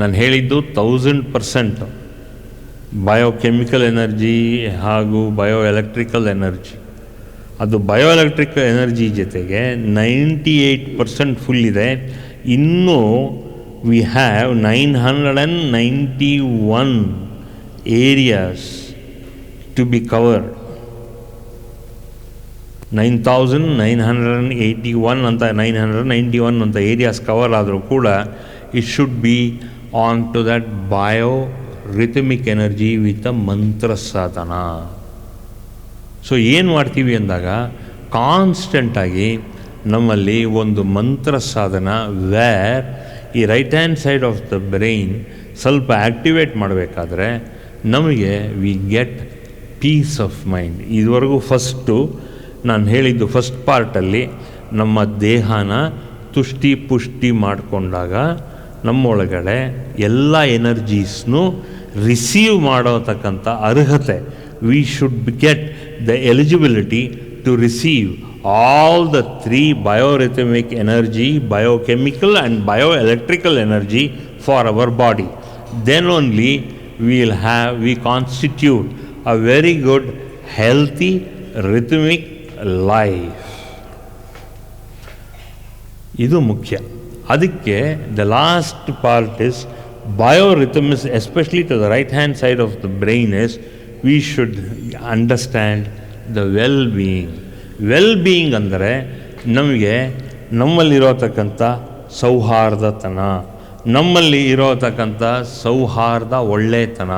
ನಾನು ಹೇಳಿದ್ದು 1000% biochemical energy ಹಾಗೂ ಬಯೋಎಲೆಕ್ಟ್ರಿಕಲ್ ಎನರ್ಜಿ. ಅದು ಬಯೋಎಲೆಕ್ಟ್ರಿಕಲ್ ಎನರ್ಜಿ ಜೊತೆಗೆ 98% ಫುಲ್ ಇದೆ. ಇನ್ನೂ we have 991 areas to be covered. 9981 ಅಂತ 991 ಅಂತ ಏರಿಯಾಸ್ ಕವರ್ ಆದರೂ ಕೂಡ it should be on to that biorhythmic energy with a mantra sadhana. So ಏನು ಮಾಡ್ತೀವಿ ಅಂದಾಗ ಕಾನ್ಸ್ಟೆಂಟಾಗಿ ನಮ್ಮಲ್ಲಿ ಒಂದು ಮಂತ್ರ ಸಾಧನ ವೇರ್ ಈ right hand side of the brain ಸ್ವಲ್ಪ ಆ್ಯಕ್ಟಿವೇಟ್ ಮಾಡಬೇಕಾದ್ರೆ ನಮಗೆ we get peace of mind. ಇದುವರೆಗೂ ಫಸ್ಟು ನಾನು ಹೇಳಿದ್ದು ಫಸ್ಟ್ ಪಾರ್ಟಲ್ಲಿ ನಮ್ಮ ದೇಹನ ತುಷ್ಟಿ ಪುಷ್ಟಿ ಮಾಡಿಕೊಂಡಾಗ ನಮ್ಮೊಳಗಡೆ ಎಲ್ಲ ಎನರ್ಜೀಸ್ನೂ ರಿಸೀವ್ ಮಾಡೋತಕ್ಕಂಥ ಅರ್ಹತೆ, we should get the eligibility to receive all the 3 biorhythmic energy, biochemical and bioelectrical energy for our body. Then only we constitute a very good healthy rhythmic life. ಇದು ಮುಖ್ಯ. ಅದಕ್ಕೆ the last part is biorhythms, especially to the right hand side of the brain, is we should understand the well-being. Well-being ಅಂದರೆ ನಮಗೆ ನಮ್ಮಲ್ಲಿರೋತಕ್ಕಂಥ ಸೌಹಾರ್ದತನ, ನಮ್ಮಲ್ಲಿ ಇರೋತಕ್ಕಂಥ ಸೌಹಾರ್ದ, ಒಳ್ಳೆತನ,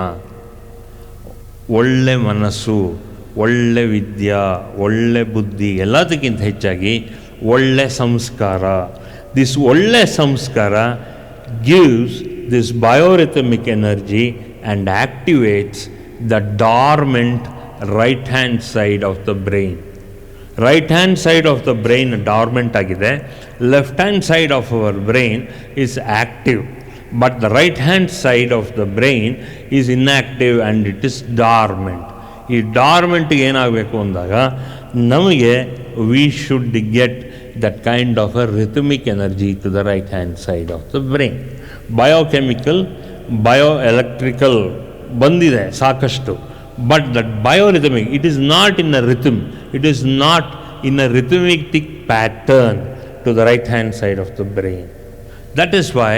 ಒಳ್ಳೆ ಮನಸ್ಸು, ಒಳ್ಳೆ ವಿದ್ಯಾ, ಒಳ್ಳೆ ಬುದ್ಧಿ, ಎಲ್ಲದಕ್ಕಿಂತ ಹೆಚ್ಚಾಗಿ ಒಳ್ಳೆ ಸಂಸ್ಕಾರ. ದಿಸ್ ಒಳ್ಳೆ ಸಂಸ್ಕಾರ gives this biorhythmic energy and activates the dormant right hand side of the brain. Right hand side of the brain dormant agide, left hand side of our brain is active, but the right hand side of the brain is inactive and it is dormant. ಈ dormant ಏನಾಗಬೇಕು ಅಂದಾಗ ನಮಗೆ we should get that kind of a rhythmic energy to the right hand side of the brain. Biochemical, bioelectrical ಬಂದಿದೆ ಸಾಕಷ್ಟು, but that biorhythmic, it is not in a rhythm, it is not in a rhythmic pattern to the right hand side of the brain. That is why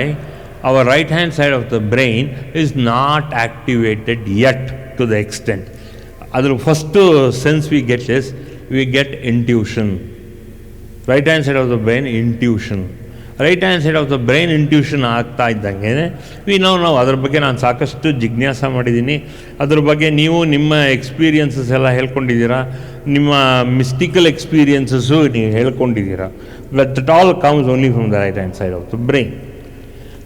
our right hand side of the brain is not activated yet to the extent. ಅದ್ರ first sense we get is we get intuition. Right hand side of the brain intuition, right hand side of the brain intuition ಆಗ್ತಾ ಇದ್ದಂಗೆ ನಾವು ಅದ್ರ ಬಗ್ಗೆ ನಾನು ಸಾಕಷ್ಟು ಜಿಜ್ಞಾಸ ಮಾಡಿದ್ದೀನಿ. ಅದ್ರ ಬಗ್ಗೆ ನೀವು ನಿಮ್ಮ ಎಕ್ಸ್ಪೀರಿಯನ್ಸಸ್ ಎಲ್ಲ ಹೇಳ್ಕೊಂಡಿದ್ದೀರಾ, ನಿಮ್ಮ ಮಿಸ್ಟಿಕಲ್ ಎಕ್ಸ್ಪೀರಿಯನ್ಸಸ್ಸು ನೀವು ಹೇಳ್ಕೊಂಡಿದ್ದೀರಾ. But it all comes only from the right hand side of the brain.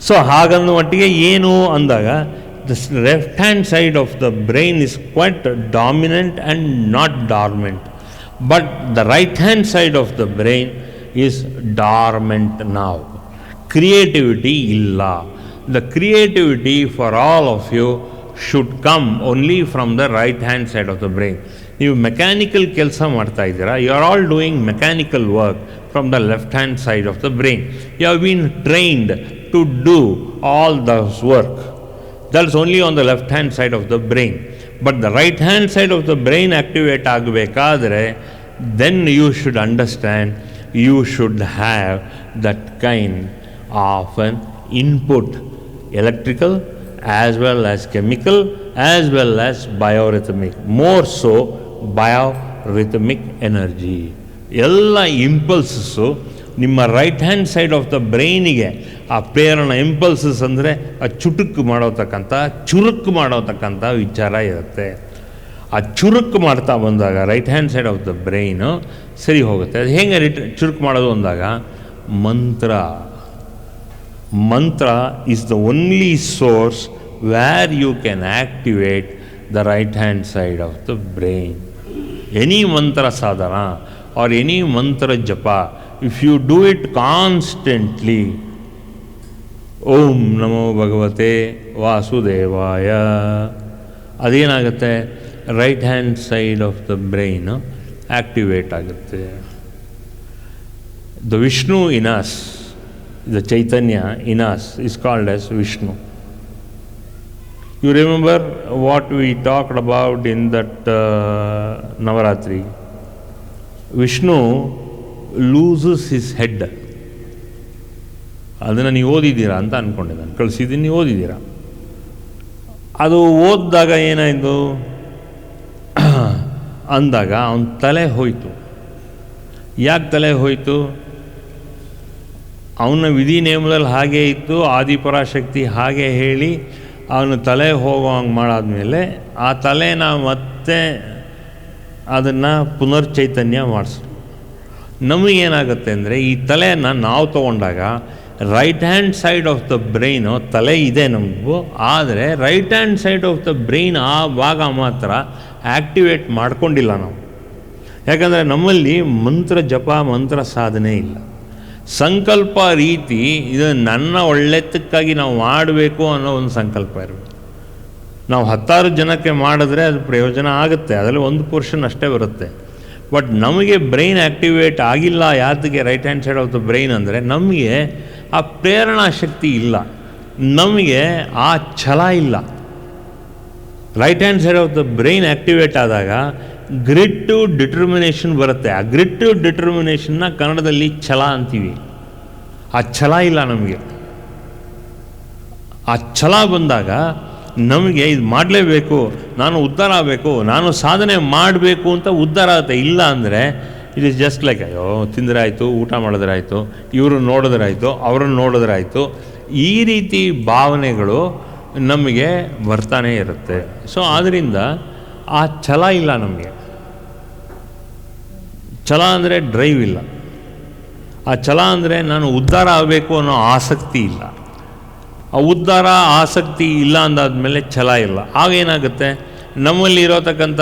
So ಹಾಗಂದು ಮಟ್ಟಿಗೆ ಏನು ಅಂದಾಗ the left hand side of the brain is quite dominant and not dormant, but the right hand side of the brain is dormant now. Creativity illa. The creativity for all of you should come only from the right hand side of the brain. ನೀವು mechanical ಕೆಲಸ ಮಾಡ್ತಾ ಇದ್ದೀರಾ, you are all doing mechanical work from the left hand side of the brain. You have been trained to do all this work. That's only on the left hand side of the brain. But the right hand side of the brain activate ಆಗಬೇಕಾದ್ರೆ then you should understand, you should have that kind of an input, electrical as well as chemical as well as biorhythmic, more so biorhythmic energy. ಎಲ್ಲ impulses ನಿಮ್ಮ right hand side of the ಬ್ರೈನಿಗೆ ಆ ಪ್ರೇರಣಾ impulses ಅಂದರೆ ಆ ಚುಟುಕು ಮಾಡೋತಕ್ಕಂಥ ವಿಚಾರ ಇರುತ್ತೆ. ಆ ಚುರುಕು ಮಾಡ್ತಾ ಬಂದಾಗ right hand side of the brain ಸರಿ ಹೋಗುತ್ತೆ. ಅದು ಹೇಗೆ ಚುರುಕು ಮಾಡೋದು ಅಂದಾಗ mantra is the only source where you can activate the right hand side of the brain. Any mantra sadhana or any mantra japa, if you do it constantly, ಓಂ ನಮೋ ಭಗವತೆ ವಾಸುದೇವಾಯ, ಅದೇನಾಗುತ್ತೆ, right hand side of the brain activate ಆಗುತ್ತೆ. The Vishnu in us, the Chaitanya in us is called as Vishnu. You remember what we talked about in that Navaratri? Vishnu loses his head. ಅದನ್ನು ನೀವು ಓದಿದ್ದೀರಾ ಅಂತ ಅಂದ್ಕೊಂಡಿದ್ದಾನೆ, ಕಳಿಸಿದ್ದೀನಿ, ನೀವು ಓದಿದ್ದೀರಾ. ಅದು ಓದಿದಾಗ ಏನಾಯಿತು ಅಂದಾಗ ಅವನ ತಲೆ ಹೋಯಿತು. ಯಾಕೆ ತಲೆ ಹೋಯಿತು? ಅವನ ವಿಧಿ ನೇಮದಲ್ಲಿ ಹಾಗೇ ಇತ್ತು, ಆದಿಪರಾಶಕ್ತಿ ಹಾಗೆ ಹೇಳಿ ಅವನು ತಲೆ ಹೋಗೋಂಗೆ ಮಾಡಾದ್ಮೇಲೆ ಆ ತಲೆನ ಮತ್ತೆ ಅದನ್ನು ಪುನರ್ಚೈತನ್ಯ ಮಾಡಿಸು. ನಮಗೇನಾಗುತ್ತೆ ಅಂದರೆ ಈ ತಲೆಯನ್ನು ನಾವು ತೊಗೊಂಡಾಗ right hand side of the brain, ತಲೆ ಇದೆ ನಮಗೂ, ಆದರೆ right hand side of the brain ಆ ಭಾಗ ಮಾತ್ರ ಆ್ಯಕ್ಟಿವೇಟ್ ಮಾಡ್ಕೊಂಡಿಲ್ಲ ನಾವು. ಯಾಕಂದರೆ ನಮ್ಮಲ್ಲಿ ಮಂತ್ರ ಜಪ, ಮಂತ್ರ ಸಾಧನೆ ಇಲ್ಲ. ಸಂಕಲ್ಪ ರೀತಿ ಇದು ನನ್ನ ಒಳ್ಳೆತಕ್ಕಾಗಿ ನಾವು ಮಾಡಬೇಕು ಅನ್ನೋ ಒಂದು ಸಂಕಲ್ಪ ಇರಬೇಕು. ನಾವು 10 ಜನಕ್ಕೆ ಮಾಡಿದ್ರೆ ಅದು ಪ್ರಯೋಜನ ಆಗುತ್ತೆ, ಅದರಲ್ಲಿ 1% ಅಷ್ಟೇ ಬರುತ್ತೆ. ಬಟ್ ನಮಗೆ ಬ್ರೈನ್ ಆ್ಯಕ್ಟಿವೇಟ್ ಆಗಿಲ್ಲ. ಯಾತಕ್ಕೆ right hand side of the brain ಅಂದರೆ ನಮಗೆ ಆ ಪ್ರೇರಣಾ ಶಕ್ತಿ ಇಲ್ಲ, ನಮಗೆ ಆ ಛಲ ಇಲ್ಲ. Right hand side of the brain activate ಆದಾಗ ಗ್ರಿಟ್ ಟು ಡಿಟರ್ಮಿನೇಷನ್ ಬರುತ್ತೆ. ಆ ಗ್ರಿಟ್ ಟು ಡಿಟರ್ಮಿನೇಷನ್ನ ಕನ್ನಡದಲ್ಲಿ ಛಲ ಅಂತೀವಿ. ಆ ಛಲ ಇಲ್ಲ ನಮಗೆ. ಆ ಛಲ ಬಂದಾಗ ನಮಗೆ ಇದು ಮಾಡಲೇಬೇಕು, ನಾನು ಉದ್ಧಾರ ಆಗಬೇಕು, ನಾನು ಸಾಧನೆ ಮಾಡಬೇಕು ಅಂತ ಉದ್ಧಾರ ಆಗುತ್ತೆ. ಇಲ್ಲ ಅಂದರೆ ಇಟ್ ಇಸ್ ಜಸ್ಟ್ ಲೈಕ್ ಅಯ್ಯೋ ತಿಂದರೆ ಆಯಿತು, ಊಟ ಮಾಡಿದ್ರೆ ಆಯಿತು, ಇವರು ನೋಡಿದ್ರಾಯಿತು, ಅವರನ್ನು ನೋಡಿದ್ರಾಯಿತು, ಈ ರೀತಿ ಭಾವನೆಗಳು ನಮಗೆ ಬರ್ತಾನೆ ಇರುತ್ತೆ. ಸೊ ಆದ್ದರಿಂದ ಆ ಛಲ ಇಲ್ಲ ನಮಗೆ. ಛಲ ಅಂದರೆ ಡ್ರೈವ್ ಇಲ್ಲ. ಆ ಛಲ ಅಂದರೆ ನಾನು ಉದ್ಧಾರ ಆಗಬೇಕು ಅನ್ನೋ ಆಸಕ್ತಿ ಇಲ್ಲ. ಆ ಉದ್ಧಾರ ಆಸಕ್ತಿ ಇಲ್ಲ ಅಂದಾದ್ಮೇಲೆ ಛಲ ಇಲ್ಲ. ಆಗೇನಾಗುತ್ತೆ, ನಮ್ಮಲ್ಲಿ ಇರೋತಕ್ಕಂಥ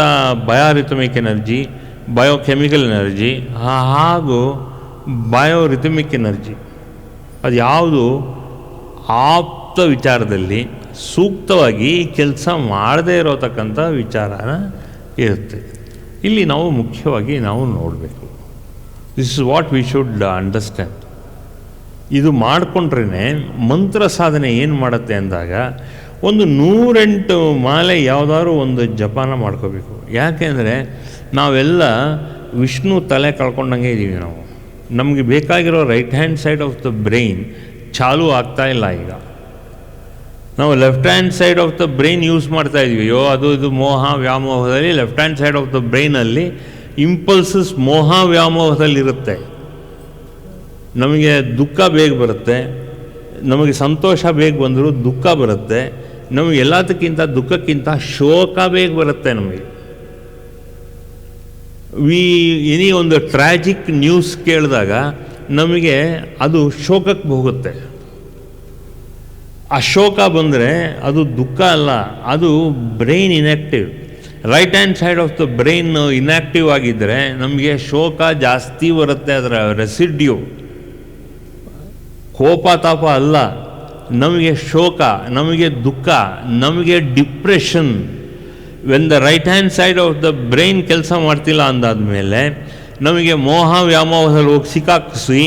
ಬಯೋರಿಥಮಿಕ್ ಎನರ್ಜಿ, ಬಯೋಕೆಮಿಕಲ್ ಎನರ್ಜಿ ಹಾಗೂ ಬಯೋರಿಥಮಿಕ್ ಎನರ್ಜಿ ಅದು ಯಾವುದು ಆಪ್ತ ವಿಚಾರದಲ್ಲಿ ಸೂಕ್ತವಾಗಿ ಕೆಲಸ ಮಾಡದೇ ಇರೋತಕ್ಕಂಥ ವಿಚಾರನ ಇರುತ್ತೆ. ಇಲ್ಲಿ ನಾವು ಮುಖ್ಯವಾಗಿ ನಾವು ನೋಡಬೇಕು. This is what we should understand. ಇದು ಮಾಡಿಕೊಂಡ್ರೇ ಮಂತ್ರ ಸಾಧನೆ ಏನು ಮಾಡುತ್ತೆ ಅಂದಾಗ ಒಂದು 108 ಮಾಲೆ ಯಾವುದಾದ್ರು ಒಂದು ಜಪಾನ ಮಾಡ್ಕೋಬೇಕು. ಯಾಕೆಂದರೆ ನಾವೆಲ್ಲ ವಿಷ್ಣು ತಲೆ ಕಳ್ಕೊಂಡಂಗೆ ಇದ್ದೀವಿ. ನಮಗೆ ಬೇಕಾಗಿರೋ right hand side of the brain ಚಾಲೂ ಆಗ್ತಾ ಇಲ್ಲ. ಈಗ ನಾವು left hand side of the brain use ಮಾಡ್ತಾ ಇದ್ದೀವಿ. ಇದು ಮೋಹ ವ್ಯಾಮೋಹದಲ್ಲಿ left hand side of the ಬ್ರೈನಲ್ಲಿ ಇಂಪಲ್ಸಸ್ ಮೋಹ ವ್ಯಾಮೋಹದಲ್ಲಿರುತ್ತೆ. ನಮಗೆ ದುಃಖ ಬೇಗ ಬರುತ್ತೆ, ನಮಗೆ ಸಂತೋಷ ಬೇಗ ಬಂದರೂ ದುಃಖ ಬರುತ್ತೆ, ನಮಗೆ ಎಲ್ಲದಕ್ಕಿಂತ ದುಃಖಕ್ಕಿಂತ ಶೋಕ ಬೇಗ ಬರುತ್ತೆ. ನಮಗೆ ಏನೇ ಒಂದು ಟ್ರ್ಯಾಜಿಕ್ ನ್ಯೂಸ್ ಕೇಳಿದಾಗ ನಮಗೆ ಅದು ಶೋಕಕ್ಕೆ ಹೋಗುತ್ತೆ. ಆ ಶೋಕ ಬಂದರೆ ಅದು ದುಃಖ ಅಲ್ಲ, ಅದು brain inactive. Right hand side of the brain inactive ಆಗಿದ್ದರೆ ನಮಗೆ ಶೋಕ ಜಾಸ್ತಿ ಬರುತ್ತೆ. ಅದರ ರೆಸಿಡ್ಯೂ ಕೋಪ ತಾಪ ಅಲ್ಲ, ನಮಗೆ ಶೋಕ, ನಮಗೆ ದುಃಖ, ನಮಗೆ depression. When the right hand side of the brain ಕೆಲಸ ಮಾಡ್ತಿಲ್ಲ ಅಂದಾದಮೇಲೆ ನಮಗೆ ಮೋಹ ವ್ಯಾಮೋಹದಲ್ಲಿ ಹೋಗಿ ಸಿಕ್ಕಾಕಿಸಿ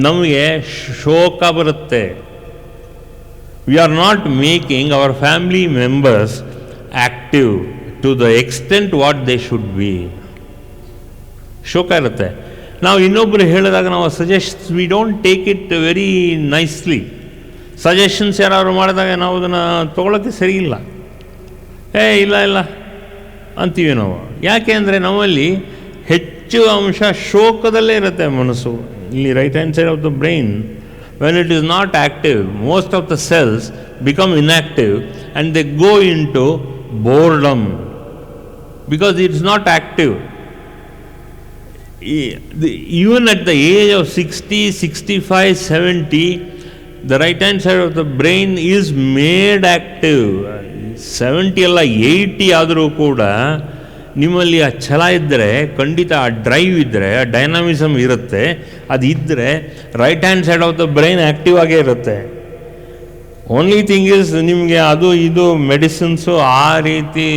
ನಮಗೆ ಶೋಕ ಬರುತ್ತೆ. We are not making our family members active to the extent what they should be. ಶೋಕ ಇರುತ್ತೆ. ನಾವು ಇನ್ನೊಬ್ಬರು ಹೇಳಿದಾಗ ನಾವು we don't take it very nicely. Suggestions ಯಾರು ಮಾಡಿದಾಗ ನಾವು ಅದನ್ನು ತೊಗೊಳಕ್ಕೆ ಸರಿ ಇಲ್ಲ, ಇಲ್ಲ ಅಂತೀವಿ ನಾವು. ಯಾಕೆ ಅಂದರೆ ನಮ್ಮಲ್ಲಿ ಹೆಚ್ಚು ಅಂಶ ಶೋಕದಲ್ಲೇ ಇರುತ್ತೆ ಮನಸ್ಸು. ಇಲ್ಲಿ right hand side of the brain when it is not active, most of the cells become inactive and they go into boredom because it is not active. Even at the age of 60, 65, 70, the right hand side of the brain is made active. 70 ಅಲ್ಲ 80 ಆದರೂ ಕೂಡ ನಿಮ್ಮಲ್ಲಿ ಆ ಛಲ ಇದ್ದರೆ, ಖಂಡಿತ ಆ drive ಇದ್ದರೆ, ಆ ಡೈನಾಮಿಸಮ್ ಇರುತ್ತೆ, ಅದು ಇದ್ದರೆ right hand side of the brain active ಆಗೇ ಇರುತ್ತೆ. ಓನ್ಲಿ ಥಿಂಗ್ ಈಸ್ ನಿಮಗೆ ಅದು ಇದು ಮೆಡಿಸಿನ್ಸು ಆ ರೀತಿ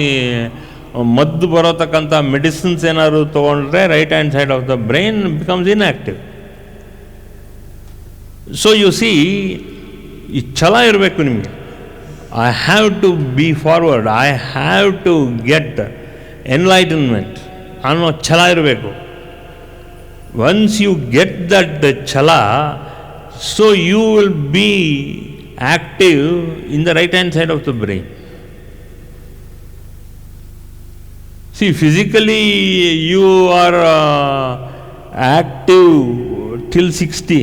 ಮದ್ದು ಬರೋತಕ್ಕಂಥ ಮೆಡಿಸಿನ್ಸ್ ಏನಾದ್ರು ತೊಗೊಂಡ್ರೆ right hand side of the brain becomes inactive. So U C, ಈ ಛಲ ಇರಬೇಕು ನಿಮಗೆ. I have to be forward, I have to get enlightenment ಅನ್ನೋ ಛಲ ಇರಬೇಕು. Once you get that chala, so you will be active in the right hand side of the brain. See, physically you are active till 60.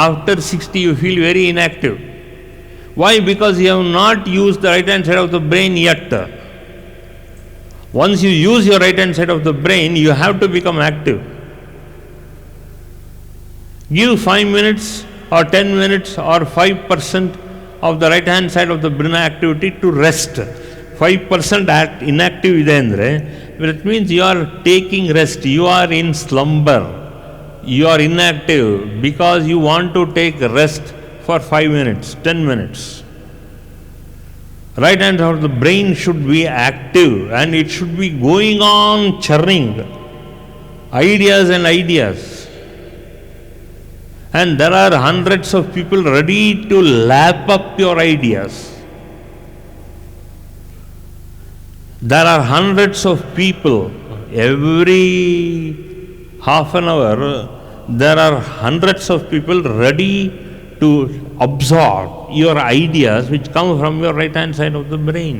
After 60 you feel very inactive. Why? Because you have not used the right hand side of the brain yet. Once you use your right hand side of the brain, you have to become active. Give 5 minutes or 10 minutes or 5% of the right hand side of the brain activity to rest. 5% inactive ಇದೆ ಅಂದರೆ it means you are taking rest, you are in slumber, you are inactive because you want to take rest for 5 minutes, 10 minutes. Right hand side of the brain should be active and it should be going on churning ideas and ideas. And there are hundreds of people ready to lap up your ideas. There are hundreds of people, every half an hour, there are hundreds of people ready to absorb your ideas which come from your right hand side of the brain.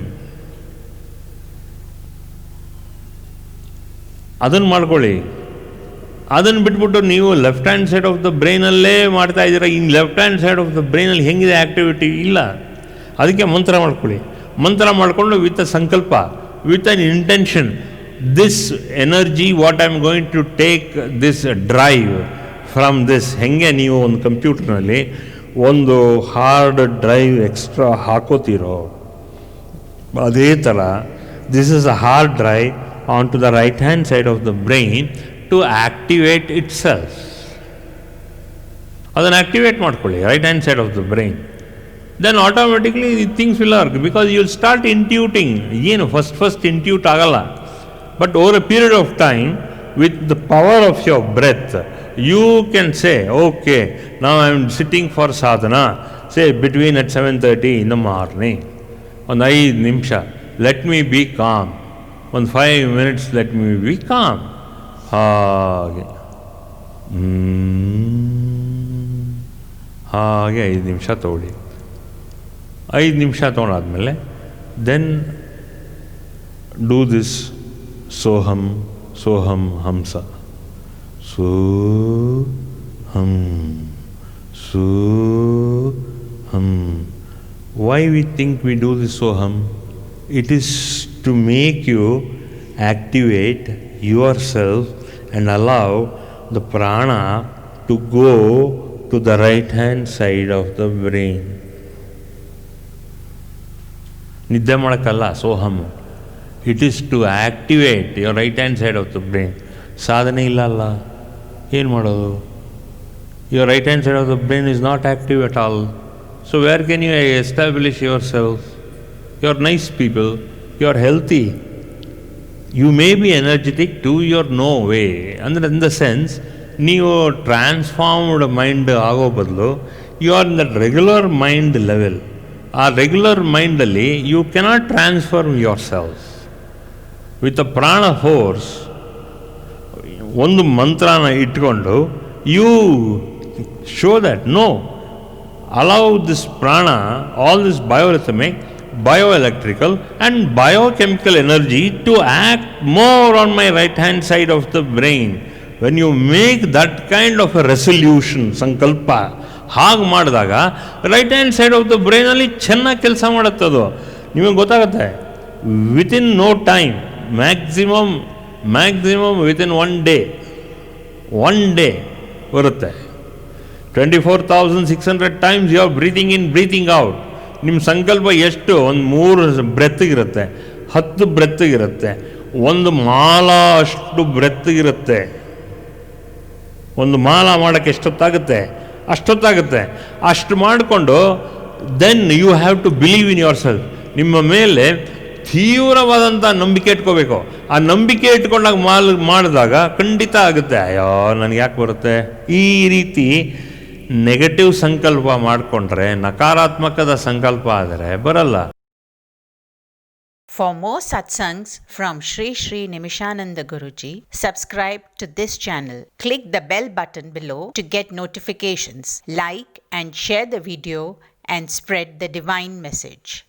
ಅದನ್ನು ಮಾಡ್ಕೊಳ್ಳಿ. ಅದನ್ನು ಬಿಟ್ಬಿಟ್ಟು ನೀವು left hand side of the ಬ್ರೈನಲ್ಲೇ ಮಾಡ್ತಾ ಇದ್ದೀರಾ. ಇನ್ನು left hand side of the ಬ್ರೈನಲ್ಲಿ ಹೆಂಗಿದೆ ಆ್ಯಕ್ಟಿವಿಟಿ ಇಲ್ಲ. ಅದಕ್ಕೆ ಮಂತ್ರ ಮಾಡ್ಕೊಳ್ಳಿ. ಮಂತ್ರ ಮಾಡಿಕೊಂಡು with a sankalpa, with an intention, this energy what I am going to take this drive from this. ಹೆಂಗೆ ನೀವು ಒಂದು ಕಂಪ್ಯೂಟರ್ನಲ್ಲಿ ಒಂದು ಹಾರ್ಡ್ ಡ್ರೈವ್ ಎಕ್ಸ್ಟ್ರಾ ಹಾಕೋತೀರೋ ಅದೇ ಥರ this is a hard drive on to the right hand side of the brain to activate it self. ಅದನ್ನು activate ಮಾಡ್ಕೊಳ್ಳಿ right hand side of the brain. Then automatically things will work because you will start intuiting. ಏನು first intuit ಆಗಲ್ಲ, but over a period of time with the power of your breath, you can say, okay, now I am sitting for sadhana, say between at 7:30 in the morning. On 5 ನಿಮಿಷ, let me be calm. On 5 minutes, let me be calm. ಹಾಗೆ ಹಾಗೆ 5 ನಿಮಿಷ ತಗೊಳ್ಳಿ. 5 ನಿಮಿಷ ತೊಗೊಂಡಾದ್ಮೇಲೆ then do this Soham Soham Hamsa. Soham. Soham. Why we think we do this Soham? It is to make you activate yourself and allow the prana to go to the right hand side of the brain. ನಿದ್ದೆ ಮಾಡೋಕ್ಕಲ್ಲ Soham. It is to activate your right hand side of the brain. ಸಾಧನೆ ಇಲ್ಲ ಅಲ್ಲ, ಏನು ಮಾಡೋದು? Your right hand side of the brain is not active at all. So where can you establish yourself? You are nice people, you are healthy. You may be energetic to your no way. ಅಂದರೆ in the sense, ನೀವು transformed mind ಆಗೋ ಬದಲು you are in that regular mind level. ಆ regular ಮೈಂಡಲ್ಲಿ you cannot transform your self. With a prana force ಒಂದು ಮಂತ್ರನ ಇಟ್ಕೊಂಡು you show that no, allow this prana, all this biorhythmic, bioelectrical and biochemical energy to act more on my right hand side of the brain. When you make that kind of a resolution, sankalpa, ಹಾಗೆ ಮಾಡಿದಾಗ right hand side of the ಬ್ರೈನಲ್ಲಿ ಚೆನ್ನಾಗಿ ಕೆಲಸ ಮಾಡುತ್ತದು. ನಿಮಗೆ ಗೊತ್ತಾಗುತ್ತೆ within no time, maximum within one day ಬರುತ್ತೆ. 24,600 times you are breathing in, breathing out. ನಿಮ್ಮ ಸಂಕಲ್ಪ ಎಷ್ಟು? ಒಂದು 3 ಬ್ರೆತ್ಗಿರುತ್ತೆ, 10 ಬ್ರೆತ್ಗಿರುತ್ತೆ, ಒಂದು ಮಾಲ ಅಷ್ಟು ಬ್ರೆತ್ಗಿರುತ್ತೆ. ಒಂದು ಮಾಲ ಮಾಡೋಕ್ಕೆ ಎಷ್ಟೊತ್ತಾಗುತ್ತೆ? ಅಷ್ಟೊತ್ತಾಗುತ್ತೆ. ಅಷ್ಟು ಮಾಡಿಕೊಂಡು then you have to believe in yourself. ನಿಮ್ಮ ಮೇಲೆ ತೀವ್ರವಾದಂಥ ನಂಬಿಕೆ ಇಟ್ಕೋಬೇಕು. ಆ ನಂಬಿಕೆ ಇಟ್ಕೊಂಡಾಗ ಮಾಡಿದಾಗ ಖಂಡಿತ ಆಗುತ್ತೆ. ಅಯ್ಯೋ ನನಗೆ ಯಾಕೆ ಬರುತ್ತೆ? ಈ ರೀತಿ ನೆಗೆಟಿವ್ ಸಂಕಲ್ಪ ಮಾಡಿಕೊಂಡ್ರೆ, ನಕಾರಾತ್ಮಕದ ಸಂಕಲ್ಪ ಆದರೆ ಬರಲ್ಲ. For more satsangs from Sri Sri Nimishananda Guruji, subscribe to this channel. Click the bell button below to get notifications. Like and share the video and spread the divine message.